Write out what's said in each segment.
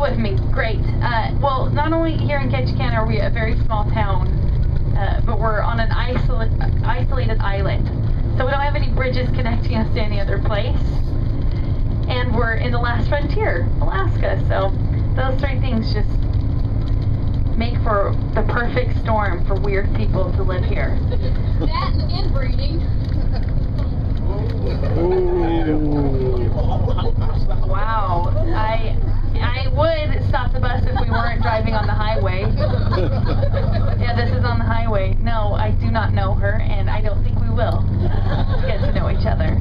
with me. Great. Well, not only here in Ketchikan are we a very small town, but we're on an isolated island. So we don't have any bridges connecting us to any other place. And we're in the last frontier, Alaska. So those three things just make for the perfect storm for weird people to live here. That and inbreeding. Wow. I would stop the bus if we weren't driving on the highway. Yeah, this is on the highway. No, I do not know her, and I don't think we will get to know each other.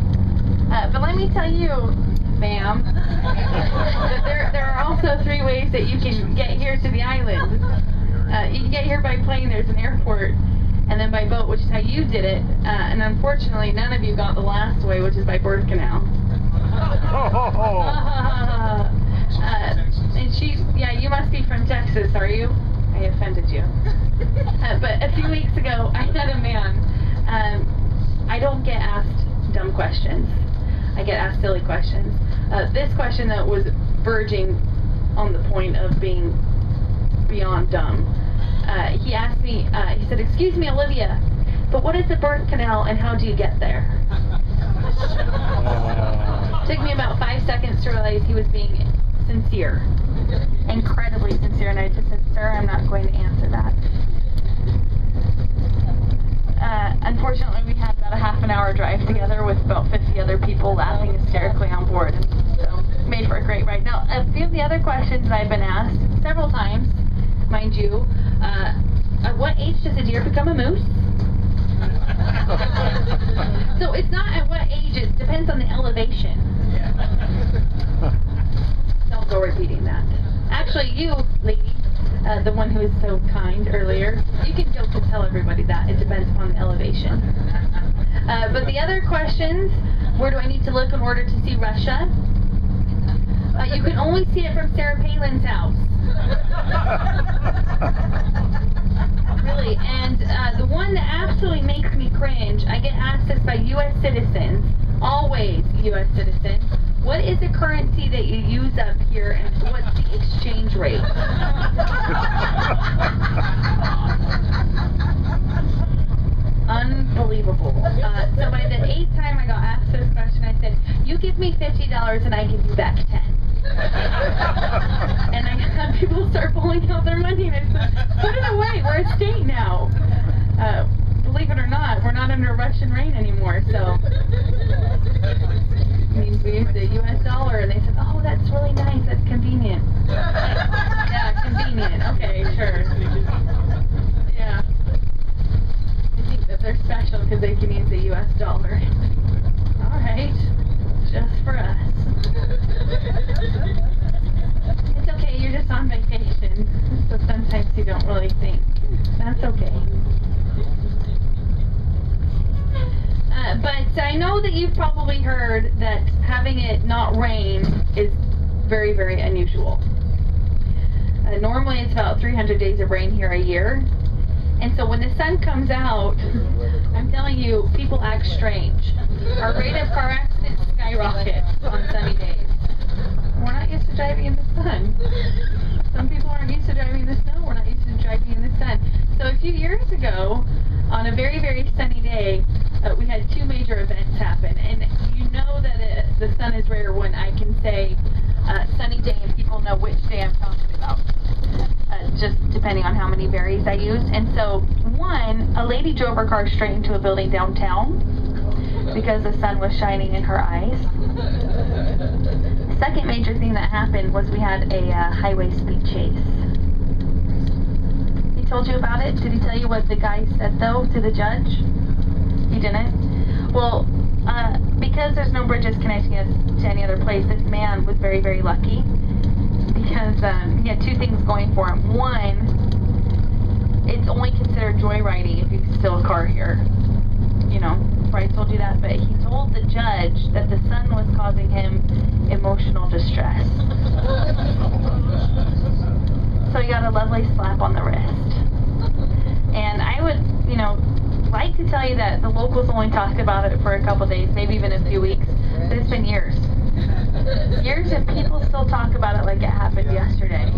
But let me tell you, ma'am, that there are also 3 ways that you can get here to the island. You can get here by plane, there's an airport, and then by boat, which is how you did it. And unfortunately, none of you got the last way, which is by birth canal. And yeah, you must be from Texas, are you? I offended you. But a few weeks ago, I had a man. I don't get asked dumb questions. I get asked silly questions. This question that was verging on the point of being beyond dumb. He asked me, he said, "Excuse me, Olivia, but what is the birth canal and how do you get there?" Took me about 5 seconds to realize he was being sincere. Incredibly sincere, and I just said, "Sir, I'm not going to answer that." Unfortunately, we had about a half an hour drive together with about 50 other people laughing hysterically on board, and so made for a great ride. Now, a few of the other questions that I've been asked several times, mind you, at what age does a deer become a moose? So it's not at what age, it depends on the elevation. Don't go repeating that. Actually, you, lady, the one who was so kind earlier, you can joke and tell everybody that. It depends upon the elevation. But the other questions, where do I need to look in order to see Russia? You can only see it from Sarah Palin's house. Really, and the one that absolutely makes me cringe, I get asked this by U.S. citizens, always U.S. citizens, what is the currency that you use up here and what's the exchange rate? Unbelievable. So by the 8th time I got asked this question, I said, "You give me $50 and I give you back 10. And I had people start pulling out their money and I said, "Put it away, we're a state now." Believe it or not, we're not under Russian reign anymore, so it means we use the US dollar, and they said, "Oh, that's really nice, that's convenient." Yeah, convenient, okay, sure. Yeah. They think that they're special because they can use the US dollar. Alright, just for us. It's okay, you're just on vacation, so sometimes you don't really think. That's okay. But I know that you've probably heard that having it not rain is very, very unusual. Normally it's about 300 days of rain here a year. And so when the sun comes out, I'm telling you, people act strange. Our rate of car accidents skyrockets on sunny days. We're not used to driving in the sun. Some people aren't used to driving in the snow. We're not used to driving in the sun. So a few years ago, on a very, very sunny day, we had 2 major events happen. And you know that the sun is rare when I can say sunny day and people know which day I'm talking about. Just depending on how many berries I use. And so, one, a lady drove her car straight into a building downtown because the sun was shining in her eyes. The second major thing that happened was we had a highway speed chase. He told you about it? Did he tell you what the guy said, though, to the judge? He didn't? Well, because there's no bridges connecting us to any other place, this man was very, very lucky. Because he had 2 things going for him. One, it's only considered joyriding if you steal a car here. You know, I told you that, but he told the judge that the sun was causing him emotional distress. So he got a lovely slap on the wrist. And I would, you know, like to tell you that the locals only talked about it for a couple days, maybe even a few weeks, but it's been years. Years and people still talk about it like it happened yesterday.